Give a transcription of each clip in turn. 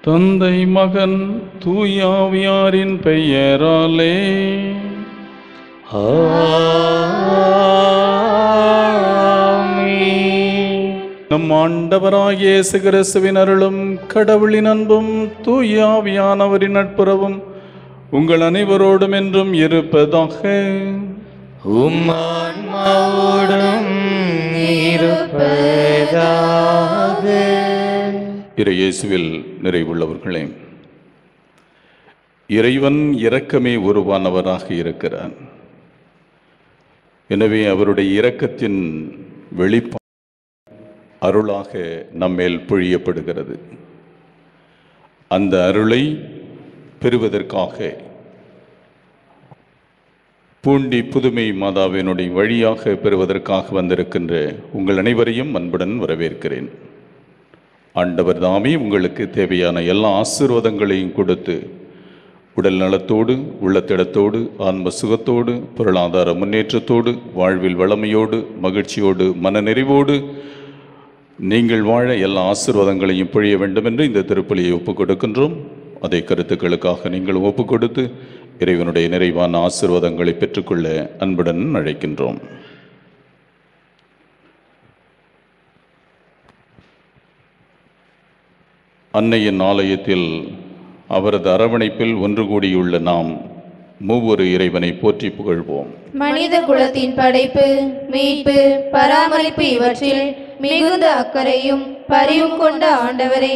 தந்தை மகன் தூயாவியாரின் பெயராலே நம் ஆண்டவராகிய இயேசு கிறிஸ்துவின் அருளும் கடவுளின் அன்பும் தூயாவியானவரின் நட்புறவும் உங்கள் அனைவரோடும் என்றும் இருப்பதாக. இயேசுவில் நிறைவுள்ளவர்களே, இறைவன் இரக்கமே உருவானவராக இருக்கிறார். எனவே அவருடைய இரக்கத்தின் வெளிப்பாடு அருளாக நம்மேல் பொழியப்படுகிறது. அந்த அருளை பெறுவதற்காக பூண்டி புதுமை மாதாவினுடைய வழியாக பெறுவதற்காக வந்திருக்கின்ற உங்கள் அனைவரையும் அன்புடன் வரவேற்கிறேன். ஆண்டவர் தாமே உங்களுக்கு தேவையான எல்லா ஆசீர்வாதங்களையும் கொடுத்து உடல் நலத்தோடு, உள்ளத்திடத்தோடு, ஆன்ம சுகத்தோடு, பொருளாதார முன்னேற்றத்தோடு, வாழ்வில் வளமையோடு, மகிழ்ச்சியோடு, மனநிறைவோடு நீங்கள் வாழ எல்லா ஆசீர்வாதங்களையும் பொழிய வேண்டும் என்று இந்த திருப்பலியை ஒப்புக் கொடுக்கின்றோம். அதை கருத்துக்களுக்காக நீங்கள் ஒப்புக் கொடுத்து இறைவனுடைய நிறைவான ஆசீர்வாதங்களை பெற்றுக்கொள்ள அன்புடன் அழைக்கின்றோம். அன்னையின் ஆலயத்தில் அவரது அரவணைப்பில் ஒன்று கூடியுள்ள நாம் மூவொரு இறைவனை போற்றி புகழ்வோம். மனித குலத்தின் படைப்பு, மீட்பு, பராமரிப்பு இவற்றில் மிகுந்த அக்கறையும் பரிவும் கொண்ட ஆண்டவரே,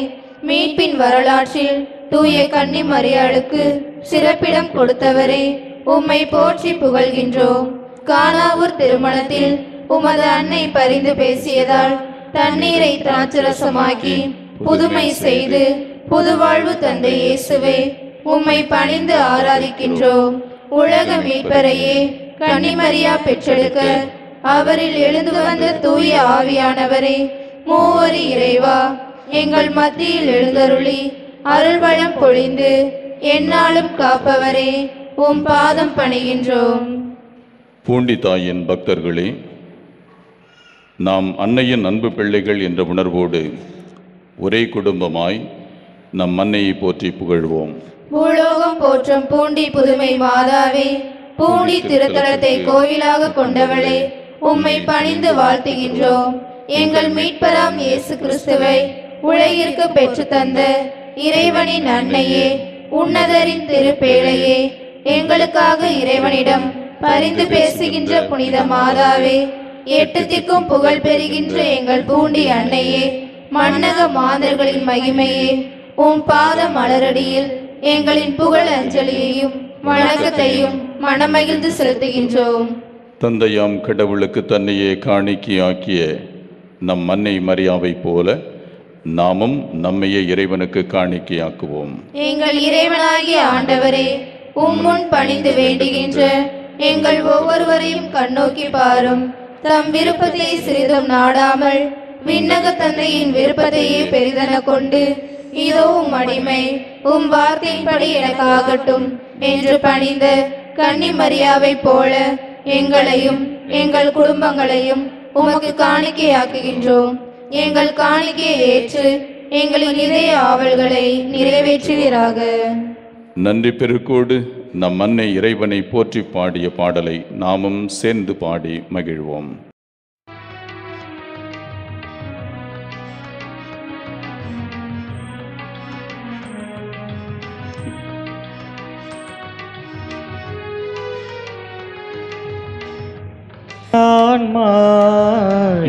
மீட்பின் வரலாற்றில் தூய கன்னி மரியாளுக்கு சிறப்பிடம் கொடுத்தவரே, உம்மை போற்றி புகழ்கின்றோம். கானாவூர் திருமணத்தில் உமது அன்னை பரிந்து பேசியதால் தண்ணீரை திராட்சரசமாக்கி புதுமை செய்து புதுவாழ்வு தந்தை இயேசுவே, உம்மை பணிந்து ஆராதிக்கின்றோம். உலக மீட்பரையே கன்னிமரியா பெற்றெடுக்க அவரில் எழுந்து வந்த தூய ஆவியானவரே, மூவொரு இறைவா, எங்கள் மத்தியில் எழுந்தருளி அருள்வளம் பொழிந்து எந்நாளும் காப்பவரே, உம் பாதம் பணிகின்றோம். பூண்டி தாயின் பக்தர்களே, நாம் அன்னையின் அன்பு பிள்ளைகள் என்ற உணர்வோடு ஒரே குடும்பமாய் நம் அன்னையை போற்றி புகழ்வோம். பூலோகம் போற்றும் பூண்டி புதுமை மாதாவே, பூண்டி திருத்தலத்தை கோவிலாக கொண்டவளே, உம்மை பணிந்து வாழ்த்துகின்றோம். எங்கள் மீட்பராம் இயேசு கிறிஸ்துவை உலகிற்கு பெற்று தந்த இறைவனின் அன்னையே, உன்னதரின் திருப்பேழையே, எங்களுக்காக இறைவனிடம் பரிந்து பேசுகின்ற புனித மாதாவே, எட்டு திக்கும் புகழ் பெறுகின்ற எங்கள் பூண்டி அன்னையே, மன்னக மாந்தர்களின் மகிமையே, உம் பாத மலரடியில் எங்களின் புகழ் அஞ்சலியையும் வணக்கத்தையும் மனமகிழ்ந்து செலுத்துகின்றோம். தந்தையாம் கடவுளுக்கு தன்னையே காணிக்கையாக்கிய நம் அன்னை மரியாவை போல நாமும் நம்மையே இறைவனுக்கு காணிக்கையாக்குவோம். எங்கள் இறைவனாகிய ஆண்டவரே, உம்முன் பணிந்து வேண்டுகின்ற எங்கள் ஒவ்வொருவரையும் கண்ணோக்கி பாரும். தம் விருப்பத்தை சிறிதும் நாடாமல் விண்ணக தந்தையின் விருப்பத்தையே பெரிதென கொண்டு, இதோ உம் அடிமை, உம் வார்த்தையின்படி எனக்கு ஆகட்டும் என்று பணிந்த கன்னி மரியாவை போல எங்களையும் எங்கள் குடும்பங்களையும் உமக்கு காணிக்கையாக்குகின்றோம். எங்கள் காணிக்கையை ஏற்று எங்களின் இதய ஆவல்களை நிறைவேற்றுவீராக. நன்றி பெருக்கோடு நம் அன்னை இறைவனை போற்றி பாடிய பாடலை நாமும் சேர்ந்து பாடி மகிழ்வோம்.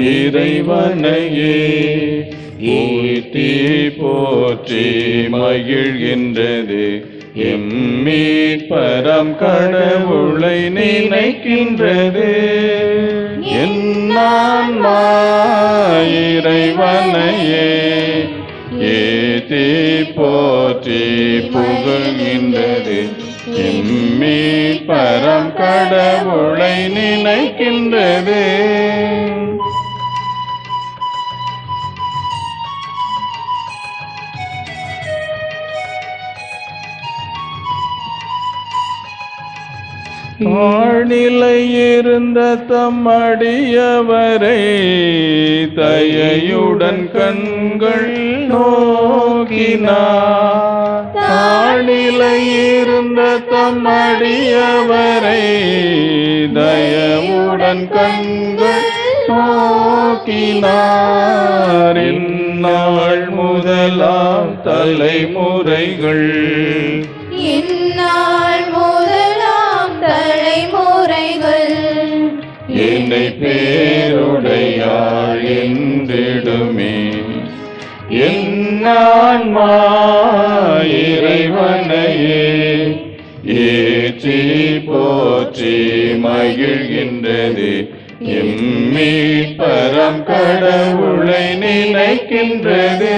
இறைவனையே ஈட்டி போற்றி மகிழ்கின்றது, எம்மீட்பரம் கடவுளை நினைக்கின்றது. என்னான்மா இறைவனையே ஏத்தி போற்றி புகழ்கின்றது, எம்மீட்பரம் கடவுளை நினைக்கின்றது. தாழ்நிலையிருந்த தம்மடியவரை தயையுடன் கண்கள் நோக்கினார். தாழ்நிலையிருந்த தம்மடியவரை தயவுடன் கண்கள் நோக்கினார். இந்நாள் முதலாம் தலைமுறைகள் இந்நாள் முதலாம் தலைமுறைகள் என்னை பேருடையாள் என்றிடுமே. என்னான்மா இறைவனையே ஏற்றி போற்றி மகிழ்கின்றது. எம்மீட்பரம் கடவுளை நினைக்கின்றது.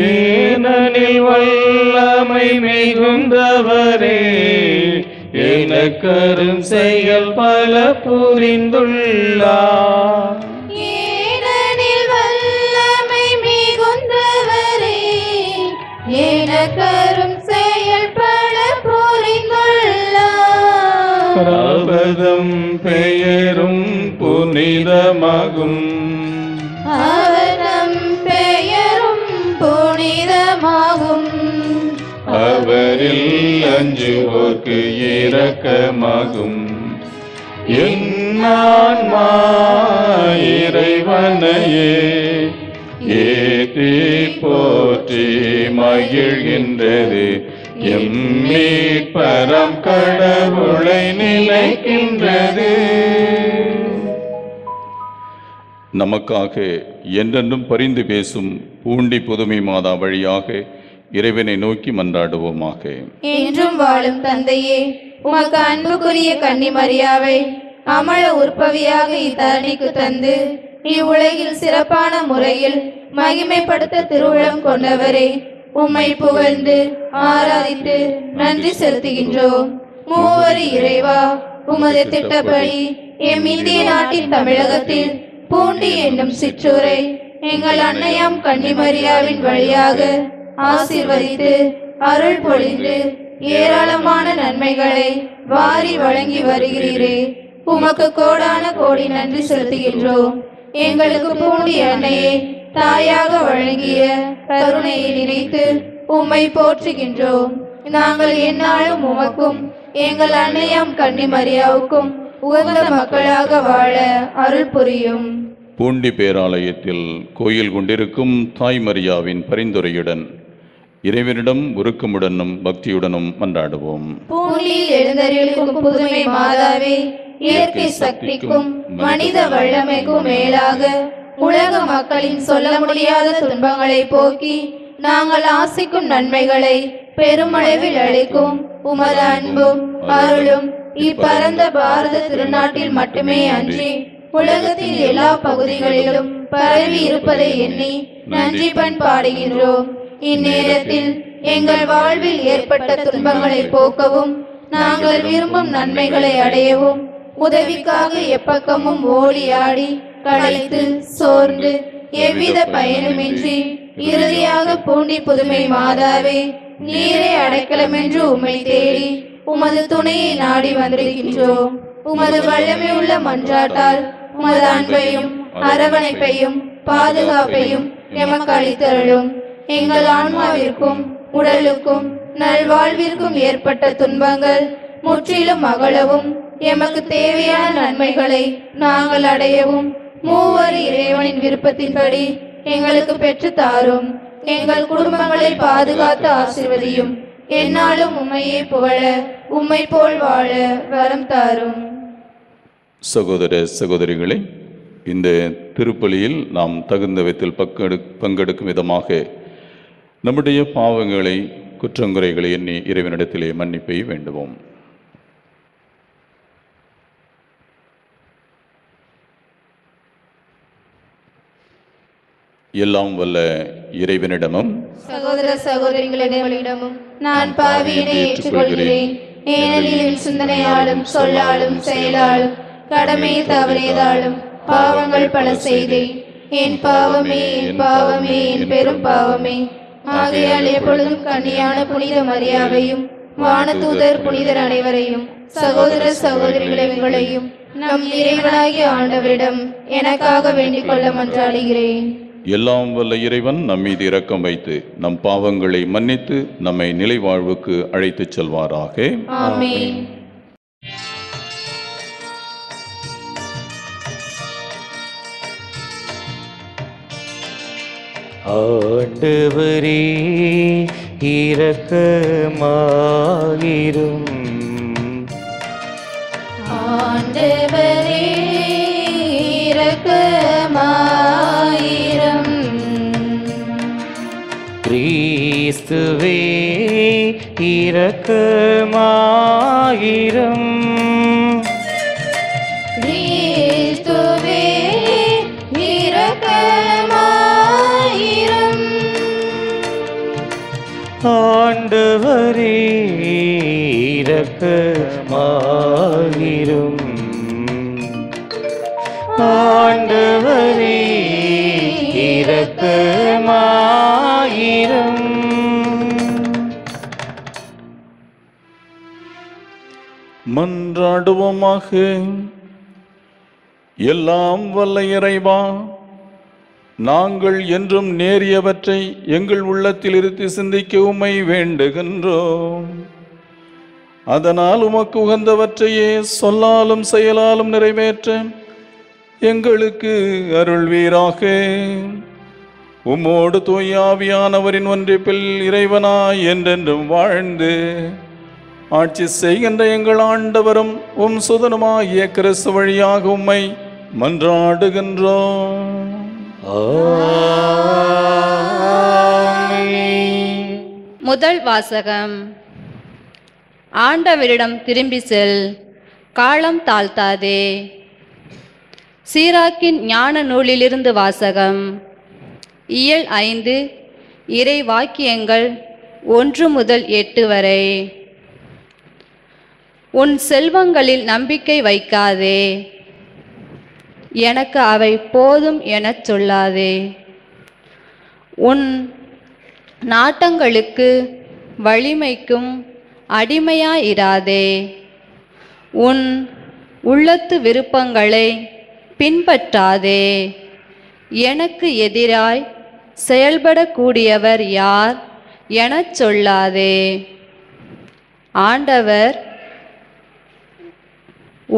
ஏனெனில் வல்லமை மிகுந்தவரே எனக்கரும் செயல் பல புரிந்துள்ளார். ஏனெனில் வல்லமை மிகுந்தவரே எனக்கரும் செயல் பல புரிந்துள்ளார். அவதம் பெயரும் புனிதமாகும். அவதம் பெயரும் புனிதமாகும். அவரில் அஞ்சுவோர்க்கு இரக்கமாகும். என்னான்மா இறைவனையே ஏற்றி போற்றி மகிழ்கின்றது. எம்மீட்பரம் கடவுளை நினைக்கின்றது. நமக்காக என்றென்றும் பரிந்து பேசும் பூண்டி புதுமை மாதா வழியாக இறைவனை நோக்கி மன்றாடுவோமாக. என்றும் வாழும் தந்தையே, உமக்கு அன்புக்குரிய கன்னிமரியாவை அமல உற்பவியாக இத்தரணிக்கு தந்து இவ்வுலகில் சிறப்பான முறையில் மகிமைப்படுத்த திருவுளம் கொண்டவரே, உம்மை புகழ்ந்து ஆராதித்து நன்றி செலுத்துகின்றோம். மூவரு இறைவா, உமது திட்டப்படி எம் இந்திய நாட்டின் தமிழகத்தில் பூண்டி என்னும் சிற்றூரை எங்கள் அன்னையாம் கன்னிமரியாவின் வழியாக ஆசீர்வதித்து அருள் பொழிந்து ஏராளமான நன்மைகளை வாரி வழங்கி வருகிறீரே, உமக்கு கோடான கோடி நன்றி செலுத்துகின்றோம். எங்களுக்கு பூண்டி அன்னையை தாயாக வழங்கிய கருணையை நினைத்து உம்மை போற்றுகின்றோம். நாங்கள் எந்நாளும் உமக்கும் எங்கள் அன்னையாம் கன்னிமரியாவுக்கும் உகந்த மக்களாக வாழ அருள் புரியும். பூண்டி பேராலயத்தில் கோயில் கொண்டிருக்கும் தாய் மரியாவின் பரிந்துரையுடன் இறைவனிடம் உருக்கமுடனும் பக்தியுடனும் மன்றாடுவோம். பூண்டியில் எழுந்தருளும் புதுமை மாதாவே, இயற்கை சக்திக்கும் மனித வல்லமைக்கும் மேலாக உலக மக்களின் சொல்ல முடியாத துன்பங்களை போக்கி நாங்கள் ஆசிக்கும் நன்மைகளை பெருமளவில் அளிக்கும் உமது அன்பும் அருளும் இப்பரந்த பாரத திருநாட்டில் மட்டுமே அன்றி உலகத்தின் எல்லா பகுதிகளிலும் பரவி இருப்பதை எண்ணி நன்றி பண்பாடுகின்றோம். இந்நேரத்தில் எங்கள் வாழ்வில் ஏற்பட்ட துன்பங்களை போக்கவும் நாங்கள் விரும்பும் நன்மைகளை அடையவும் உதவிக்காக எப்பக்கமும் ஓடி ஆடி களைத்து சோர்ந்து எவ்வித பயனுமின்றி இறுதியாக பூண்டி புதுமை மாதாவே, நீரே அடைக்கலமென்று உம்மை தேடி உமது துணையை நாடி வந்திருக்கின்றோம். உமது வல்லமை உள்ள மன்றாட்டால் உமது அன்பையும் அரவணைப்பையும் பாதுகாப்பையும் எமக்கு அளித்தருளும். எங்கள் ஆன்மாவிற்கும் உடலுக்கும் நல்வாழ்விற்கும் ஏற்பட்ட துன்பங்கள் முற்றிலும் அகலவும் எமக்கு தேவையான நன்மைகளை நாங்கள் அடையவும் மூவர் இறைவனின் விருப்பத்தின்படி எங்களுக்கு பெற்று தாரும். எங்கள் குடும்பங்களை பாதுகாத்து ஆசீர்வதியும். எந்நாளும் உம்மையே புகழ உம்மை போல் வாழ வரம் தாரும். சகோதர சகோதரிகளே, இந்த திருப்பலியில் நாம் தகுந்த விதத்தில் பங்கெடுக்கும் விதமாக நம்முடைய பாவங்களை குற்றங்குறைகளை எண்ணி இறைவனிடத்திலே மன்னிப்பை வேண்டுவோம். எல்லாம் வல்ல இறைவனிடமும் சகோதர சகோதரிகளிடமும் நான் பாவியினை ஏற்றுக்கொள்கிறேன். ஏனெனில் என் சிந்தனையாலும் சொல்லாலும் செயலாலும் கடமையை தவறியதாலும் பாவங்கள் பல செய்தேன். என் பாவமே, என் பாவமே, என் பெரும் பாவமே. ஆகையால் எப்பொழுதும் கன்னியான புனித மரியாவையும் வானதூதர் புனிதர் அனைவரையும் சகோதர சகோதரிகளை உங்களையும் நம் இறைவனாகிய ஆண்டவரிடம் எனக்காக வேண்டிக் கொள்ள மன்றாடுகிறேன். எல்லாம் வல்ல இறைவன் நம் மீது இரக்கம் வைத்து நம் பாவங்களை மன்னித்து நம்மை நிலை வாழ்வுக்கு அழைத்துச் செல்வாராக. ஆமென். ஆண்டவரே இரக்கமாயிரும். ஆண்டவரே இரக்கமாயிரும். கிறிஸ்துவே இரக்கமாயிரும். கிறிஸ்துவே இரக்கமாயிரும். ஆண்டவரே இரக்கமாயிரும். ஆண்டவரே இரக்கமாயிரும். மன்றாடுவோமாக. எல்லாம் வல்ல இறைவா, நாங்கள் என்றும் நேரியவற்றை எங்கள் உள்ளத்தில் இருத்தி சிந்திக்க உம்மை வேண்டுகின்றோம். அதனால் உமக்கு உகந்தவற்றையே சொல்லாலும் செயலாலும் நிறைவேற்ற எங்களுக்கு அருள்வீராக. உம்மோடு தூய ஆவியானவரின் ஒன்றிப்பில் இறைவனாய் என்றென்றும் வாழ்ந்து ஆட்சி செய்கின்ற எங்கள் ஆண்டவரும் உம் சுதனுமாகிய கிறிஸ்து வழியாக உம்மை மன்றாடுகின்றோம். முதல் வாசகம். ஆண்டவரிடம் திரும்பி செல், காலம் தாழ்த்தாதே. சீராக்கின் ஞான நூலிலிருந்து வாசகம். இயல் 5, இறை வாக்கியங்கள் 1 முதல் 8 வரை. உன் செல்வங்களில் நம்பிக்கை வைக்காதே, எனக்கு அவை போதும் எனச் சொல்லாதே. உன் நாட்டங்களுக்கு வலிமைக்கும் அடிமையாயிராதே. உன் உள்ளத்து விருப்பங்களை பின்பற்றாதே. எனக்கு எதிராய் செயல்படக்கூடியவர் யார் எனச் சொல்லாதே. ஆண்டவர்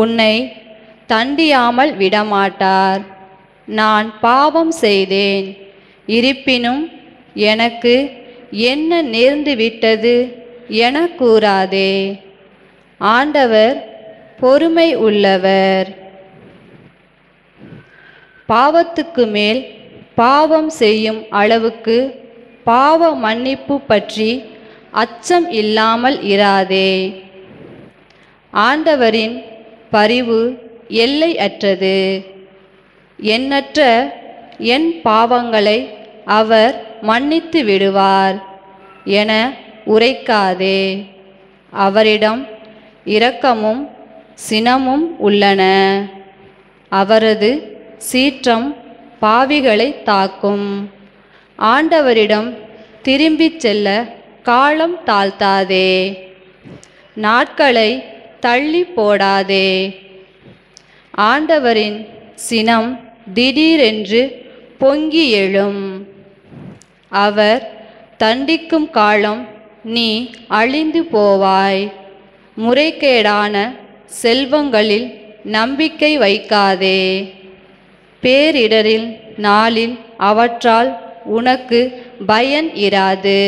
உன்னை தண்டியாமல் விடமாட்டார். நான் பாவம் செய்தேன், இருப்பினும் எனக்கு என்ன நேர்ந்து விட்டது என கூறாதே. ஆண்டவர் பொறுமை உள்ளவர். பாவத்துக்கு மேல் பாவம் செய்யும் அளவுக்கு பாவ மன்னிப்பு பற்றி அச்சம் இல்லாமல் இராதே. ஆண்டவரின் பரிவு எல்லை அற்றது. எண்ணற்ற என் பாவங்களை அவர் மன்னித்து விடுவார் என உரைக்காதே. அவரிடம் இரக்கமும் சினமும் உள்ளன. அவரது சீற்றம் பாவிகளை தாக்கும். ஆண்டவரிடம் திரும்பிச் செல்ல காலம் தாழ்த்தாதே. நாட்களை தள்ளி போடாதே. ஆண்டவரின் சினம் திடீரென்று பொங்கி எழும். அவர் தண்டிக்கும் காலம் நீ அழிந்து போவாய். முறைகேடான செல்வங்களில் நம்பிக்கை வைக்காதே. பேரிடரில் நாளில் அவற்றால் உனக்கு பயன் இராது.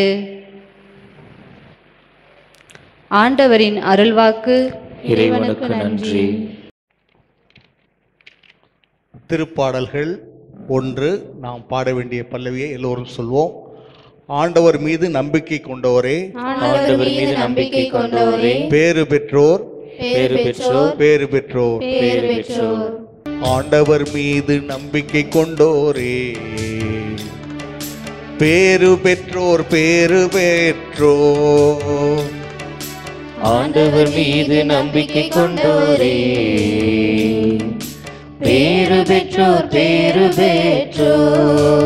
ஆண்டவரின் அருள்வாக்கு. இறைவனுக்கு நன்றி. திருப்பாடல்கள் 1. நாம் பாட வேண்டிய பல்லவியை எல்லோரும் சொல்வோம். ஆண்டவர் மீது நம்பிக்கை கொண்டோரே, ஆண்டவர் மீது நம்பிக்கை கொண்டோரே, பேறு பெற்றோர், பேறு பெற்றோர், பேறு பெற்றோர். பேறு பெற்றோர். ஆண்டவர் மீது நம்பிக்கை கொண்டோரே, பேறு பெற்றோர், பேறு பெற்றோர். ஆண்டவர் மீது நம்பிக்கை கொண்டோரே, பேறு பெற்றோர் பேறு பெற்றோர்.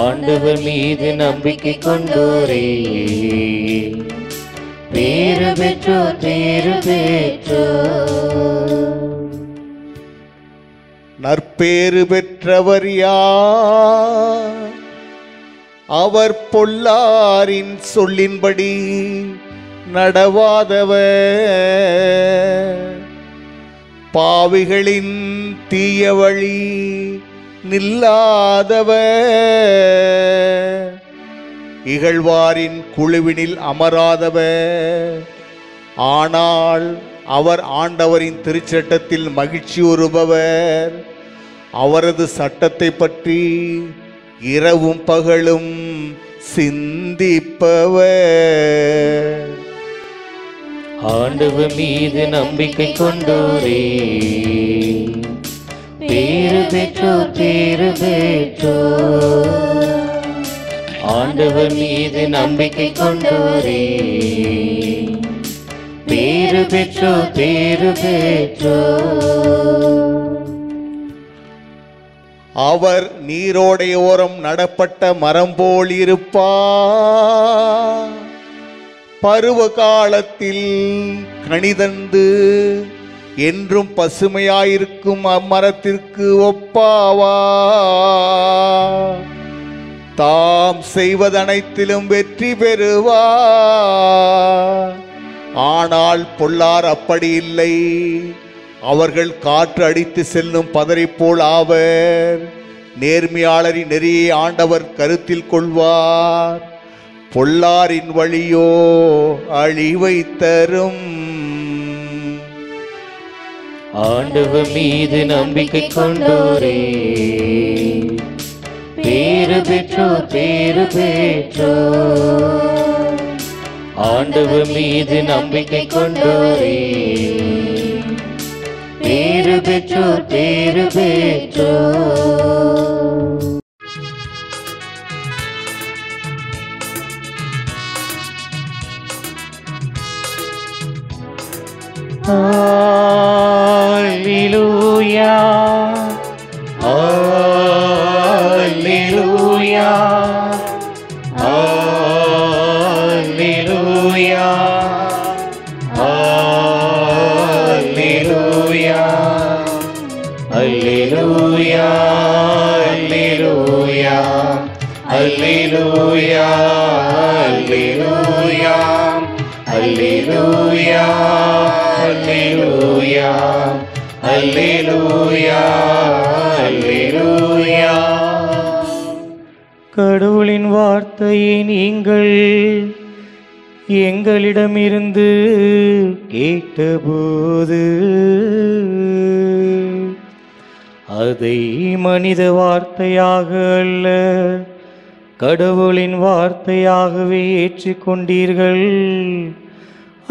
ஆண்டவர் மீது நம்பிக்கை கொண்டோரே பேறு பெற்றோர் பேறு பெற்றோர். நற்பேறு பெற்றவர் யார்? அவர் பொல்லாரின் சொல்லின்படி நடவாதவர், பாவிகளின் தீய வழி நில்லாதவர், இகழ்வாரின் குழுவினில் அமராதவர். ஆனால் அவர் ஆண்டவரின் திருச்சட்டத்தில் மகிழ்ச்சியுறுபவர். அவரது சட்டத்தை பற்றி இரவும் பகலும் சிந்திப்பவர். ஆண்டவர் மீது நம்பிக்கை கொண்டோரே பேறு பெற்றோர் பேறு பெற்றோர். ஆண்டவர் மீது நம்பிக்கை கொண்டோரே பேறு பெற்றோர் பேறு பெற்றோர். அவர் நீரோடையோரம் நடப்பட்ட மரம் போல் இருப்பார். பருவ காலத்தில் கனிதந்து என்றும் பசுமையாயிருக்கும் அம்மரத்திற்கு ஒப்பாவார். தாம் செய்வதனைத்திலும் வெற்றி பெறுவார். ஆனால் பொல்லார் அப்படி இல்லை. அவர்கள் காற்று அடித்து செல்லும் பதரைப்போல் ஆவர். நேர்மையாளரின் நெறியை ஆண்டவர் கருத்தில் கொள்வார். பொல்லாரின் வழியோ அழிவை தரும். ஆண்டவர் மீது நம்பிக்கை கொண்டோரே பேறு பெற்றோர் பேறு பெற்றோர். ஆண்டவர் மீது நம்பிக்கை கொண்டோரே பேறு பெற்றோர் பேறு பெற்றோர். Alleluia, Alleluia, Alleluia, Alleluia, Alleluia, Alleluia, Alleluia, Alleluia, Alleluia, Alleluia, Alleluia. கடவுளின் வார்த்தையை நீங்கள் எங்களிடமிருந்து கேட்டபோது அதை மனித வார்த்தையாக அல்ல கடவுளின் வார்த்தையாகவே ஏற்றுக்கொண்டீர்கள்.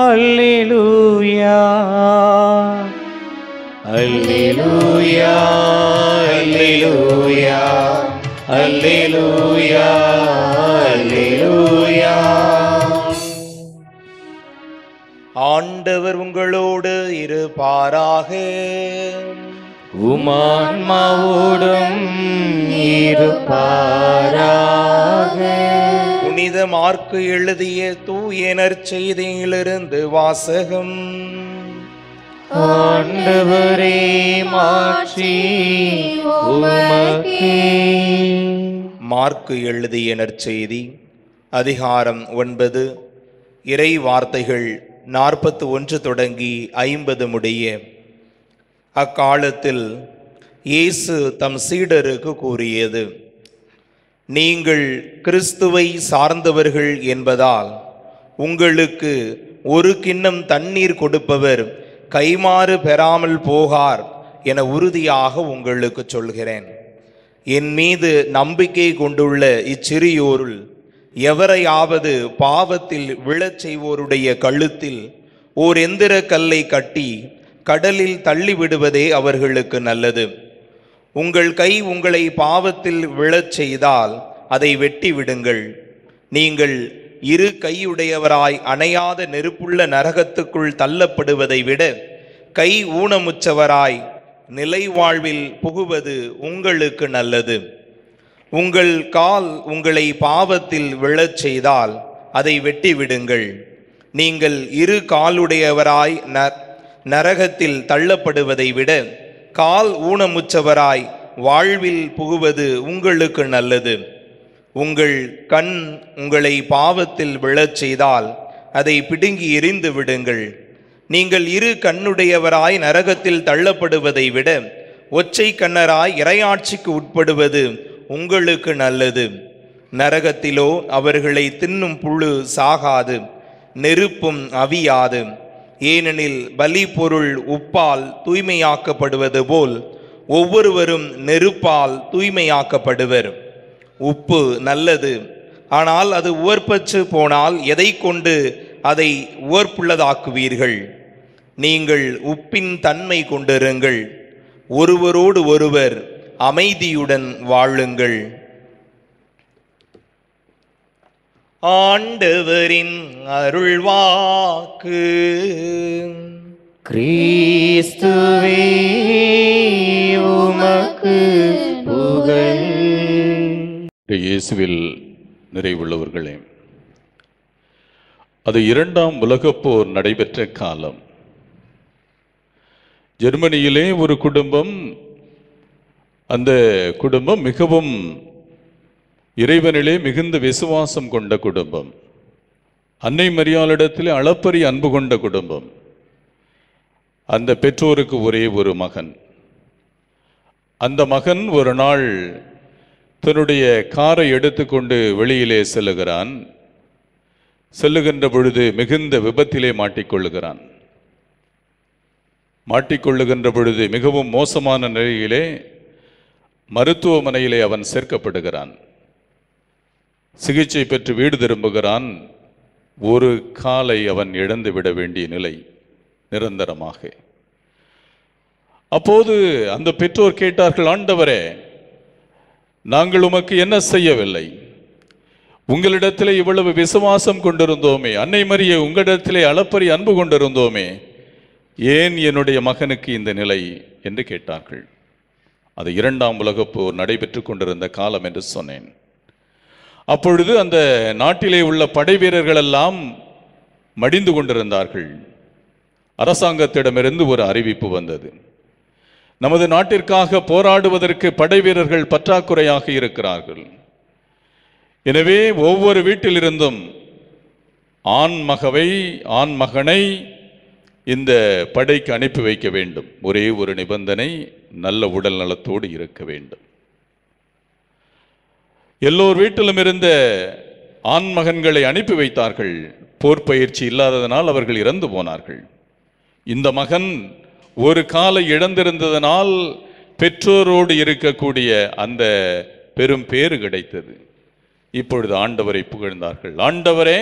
அல்லேலூயா, அல்லேலூயா, அல்லேலூயா, அல்லேலூயா, அல்லேலூயா. ஆண்டவர் உங்களோடு இருப்பாராக. உமான்மாவோடும் இருப்பாராக. புனித மார்க்கு எழுதிய தூய நற்செய்தியிலிருந்து வாசகம். ஆண்டவரே மாட்சி உமக்கே. மார்க்கு எழுதிய நற்செய்தி அதிகாரம் 9 இறை வார்த்தைகள் 41 தொடங்கி 50 முடிய. அக்காலத்தில் இயேசு தம் சீடருக்கு கூறியது: நீங்கள் கிறிஸ்துவை சார்ந்தவர்கள் என்பதால் உங்களுக்கு ஒரு கிண்ணம் தண்ணீர் கொடுப்பவர் கைமாறு பெறாமல் போகார் என உறுதியாக உங்களுக்கு சொல்கிறேன். என் மீது நம்பிக்கை கொண்டுள்ள இச்சிறியோருள் எவரையாவது பாவத்தில் விழச் செய்வோருடைய கழுத்தில் ஓர் எந்திர கல்லை கட்டி கடலில் தள்ளிவிடுவதே அவர்களுக்கு நல்லது. உங்கள் கை உங்களை பாவத்தில் விழச் செய்தால் அதை வெட்டி விடுங்கள். நீங்கள் இரு கையுடையவராய் அணையாத நெருப்புள்ள நரகத்துக்குள் தள்ளப்படுவதை விட கை ஊனமுற்றவராய் நிலை வாழ்வில் புகுவது உங்களுக்கு நல்லது. உங்கள் கால் உங்களை பாவத்தில் விழச் செய்தால் அதை வெட்டி விடுங்கள். நீங்கள் இரு காலுடையவராய் நரகத்தில் தள்ளப்படுவதை விட கால் ஊனமுற்றவராய் வாழ்வில் புகுவது உங்களுக்கு நல்லது. உங்கள் கண் உங்களை பாவத்தில் விழச் செய்தால் அதை பிடுங்கி எறிந்து விடுங்கள். நீங்கள் இரு கண்ணுடையவராய் நரகத்தில் தள்ளப்படுவதை விட ஒற்றை கண்ணராய் இறையாட்சிக்கு உட்படுவது உங்களுக்கு நல்லது. நரகத்திலோ அவர்களை தின்னும் புழு சாகாது, நெருப்பும் அவியாது. ஏனெனில் பலி பொருள் உப்பால் தூய்மையாக்கப்படுவது போல் ஒவ்வொருவரும் நெருப்பால் தூய்மையாக்கப்படுவர். உப்பு நல்லது, ஆனால் அது உவர்ப்பற்று போனால் எதை கொண்டு அதை உவர்ப்புள்ளதாக்குவீர்கள்? நீங்கள் உப்பின் தன்மை கொண்டிருங்கள். ஒருவரோடு ஒருவர் அமைதியுடன் வாழுங்கள். ஆண்டவரின் அருள்வாக்கு. கிறிஸ்துவே உமக்கு புகழ். இயேசுவில் நிறைவுள்ளவர்களே, அது இரண்டாம் உலகப் போர் நடைபெற்ற காலம். ஜெர்மனியிலே ஒரு குடும்பம், அந்த குடும்பம் மிகவும் இறைவனிலே மிகுந்த விசுவாசம் கொண்ட குடும்பம். அன்னை மரியாளிடத்திலே அளப்பரிய அன்பு கொண்ட குடும்பம். அந்த பெற்றோருக்கு ஒரே ஒரு மகன். அந்த மகன் ஒரு நாள் தன்னுடைய காரை எடுத்துக்கொண்டு வெளியிலே செல்லுகிறான். செல்லுகின்ற பொழுது மிகுந்த விபத்திலே மாட்டிக்கொள்ளுகிறான். மாட்டிக்கொள்ளுகின்ற பொழுது மிகவும் மோசமான நிலையிலே மருத்துவமனையிலே அவன் சேர்க்கப்படுகிறான். சிகிச்சை பெற்று வீடு திரும்புகிறான். ஒரு காலை அவன் இழந்து விட வேண்டிய நிலை நிரந்தரமாக. அப்போது அந்த பெற்றோர் கேட்டார்கள், ஆண்டவரே, நாங்கள் உமக்கு என்ன செய்யவில்லை? உங்களிடத்திலே இவ்வளவு விசுவாசம் கொண்டிருந்தோமே, அன்னை மரியே உங்களிடத்திலே அளப்பரிய அன்பு கொண்டிருந்தோமே, ஏன் என்னுடைய மகனுக்கு இந்த நிலை என்று கேட்டார்கள். அது இரண்டாம் உலகப் போர் நடைபெற்று கொண்டிருந்த காலம் என்று சொன்னேன். அப்பொழுது அந்த நாட்டிலே உள்ள படை வீரர்கள் எல்லாம் மடிந்து கொண்டிருந்தார்கள். அரசாங்கத்திடமிருந்து ஒரு அறிவிப்பு வந்தது. நமது நாட்டிற்காக போராடுவதற்கு படை வீரர்கள் பற்றாக்குறையாக இருக்கிறார்கள். எனவே ஒவ்வொரு வீட்டிலிருந்தும் ஆண் மகனை இந்த படைக்கு அனுப்பி வைக்க வேண்டும். ஒரே ஒரு நிபந்தனை, நல்ல உடல் நலத்தோடு இருக்க வேண்டும். எல்லோர் வீட்டிலும் இருந்த ஆண் மகன்களை அனுப்பி வைத்தார்கள். போர் பயிற்சி இல்லாததனால் அவர்கள் இறந்து போனார்கள். இந்த மகன் ஒரு காலை இழந்திருந்ததனால் பெற்றோரோடு இருக்கக்கூடிய அந்த பெரும் பேறு கிடைத்தது. இப்பொழுது ஆண்டவரை புகழ்ந்தார்கள். ஆண்டவரே,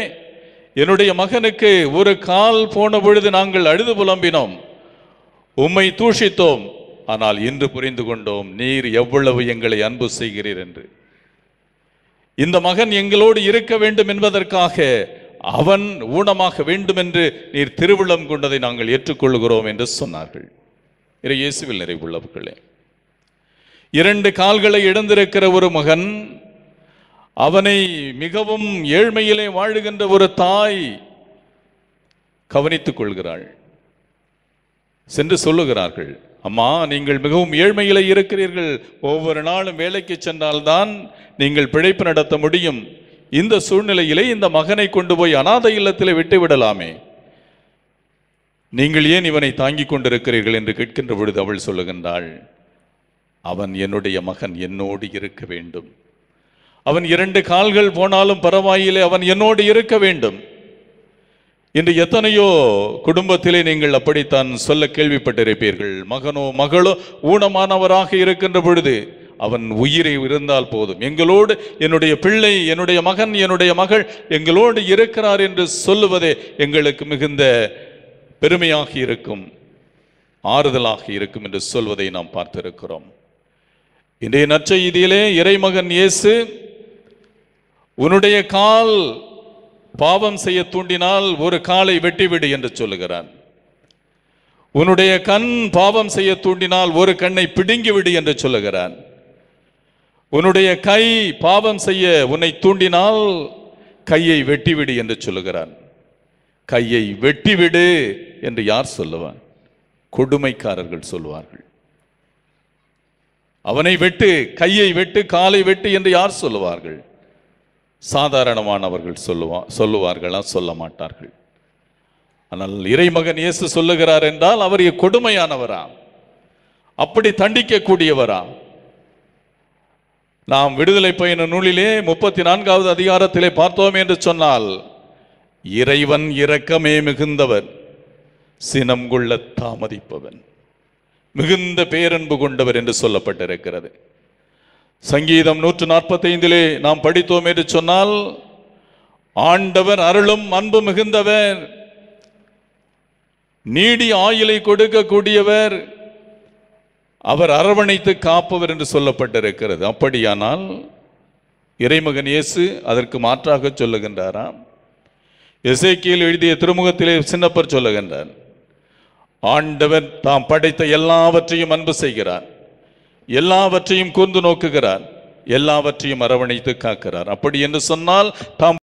என்னுடைய மகனுக்கு ஒரு கால் போன பொழுது நாங்கள் அழுது புலம்பினோம், உம்மை தூஷித்தோம். ஆனால் இன்று புரிந்து கொண்டோம், நீர் எவ்வளவு எங்களை அன்பு செய்கிறீர் என்று. இந்த மகன் எங்களோடு இருக்க வேண்டும் என்பதற்காக அவன் ஊனமாக வேண்டும் என்று நீர் திருவுள்ளம் கொண்டதை நாங்கள் ஏற்றுக்கொள்கிறோம் என்று சொன்னார்கள். இயேசுவில் நிறைவுள்ளவர்களே, 2 கால்களை இழந்திருக்கிற ஒரு மகன், அவனை மிகவும் ஏழ்மையிலே வாழுகின்ற ஒரு தாய் கவனித்துக் கொள்கிறாள். சென்று சொல்லுகிறார்கள், அம்மா, நீங்கள் மிகவும் ஏழ்மையிலே இருக்கிறீர்கள், ஒவ்வொரு நாளும் வேலைக்கு சென்றால்தான் நீங்கள் பிழைப்பு நடத்த முடியும். இந்த சூழ்நிலையிலே இந்த மகனை கொண்டு போய் அநாதை இல்லத்திலே விட்டு விடலாமே, நீங்கள் ஏன் இவனை தாங்கிக் கொண்டிருக்கிறீர்கள் என்று கேட்கின்ற பொழுது அவள் சொல்லுகின்றாள், அவன் என்னுடைய மகன், என்னோடு இருக்க வேண்டும். அவன் 2 கால்கள் போனாலும் பரவாயில்லை, அவன் என்னோடு இருக்க வேண்டும். இன்று எத்தனையோ குடும்பத்திலே நீங்கள் அப்படித்தான் சொல்ல கேள்விப்பட்டிருப்பீர்கள். மகனோ மகளோ ஊனமானவராக இருக்கின்ற பொழுது அவன் உயிரை இருந்தால் போதும், எங்களோடு என்னுடைய பிள்ளை, என்னுடைய மகன், என்னுடைய மகள் எங்களோடு இருக்கிறார் என்று சொல்லுவதே எங்களுக்கு மிகுந்த பெருமையாக இருக்கும், ஆறுதலாக இருக்கும் என்று சொல்வதை நாம் பார்த்திருக்கிறோம். இன்றைய நற்செய்தியிலே இறைமகன் இயேசு, உன்னுடைய கால் பாவம் செய்ய தூண்டினால் ஒரு காலை வெட்டிவிடு என்று சொல்லுகிறான். உன்னுடைய கண் பாவம் செய்ய தூண்டினால் ஒரு கண்ணை பிடுங்கிவிடு என்று சொல்லுகிறான். உன்னுடைய கை பாவம் செய்ய உன்னை தூண்டினால் கையை வெட்டிவிடு என்று சொல்லுகிறான். கையை வெட்டிவிடு என்று யார் சொல்லுவான்? கொடுமைக்காரர்கள் சொல்லுவார்கள். அவனை வெட்டு, கையை வெட்டு, காலை வெட்டு என்று யார் சொல்லுவார்கள்? சாதாரணமானவர்கள் சொல்லுவார்களா? சொல்ல மாட்டார்கள். ஆனால் இறைமகன் இயேசு சொல்லுகிறார் என்றால் அவர் கொடுமையானவரா? அப்படி தண்டிக்க கூடியவரா? நாம் விடுதலை பயண நூலிலே 34வது அதிகாரத்திலே பார்த்தோம் என்று சொன்னால், இறைவன் இரக்கமே மிகுந்தவர், சினம் கொள்ள தாமதிப்பவன், மிகுந்த பேரன்பு கொண்டவர் என்று சொல்லப்பட்டிருக்கிறது. சங்கீதம் 145 நாம் படித்தோம் என்று சொன்னால், ஆண்டவர் அருளும் அன்பு மிகுந்தவர், நீடி ஆயுளை கொடுக்கக்கூடியவர், அவர் அரவணைத்து காப்பவர் என்று சொல்லப்பட்டிருக்கிறது. அப்படியானால் இறைமகன் இயேசு அதற்கு மாற்றாக சொல்லுகின்றாராம். எசேக்கியேல் எழுதிய திருமுகத்திலே சின்னப்பர் சொல்லுகின்றார், ஆண்டவர் தாம் படைத்த எல்லாவற்றையும் அன்பு செய்கிறார், எல்லாவற்றையும் கூர்ந்து நோக்குகிறார், எல்லாவற்றையும் அரவணைத்து காக்கிறார். அப்படி என்று சொன்னால் தாம்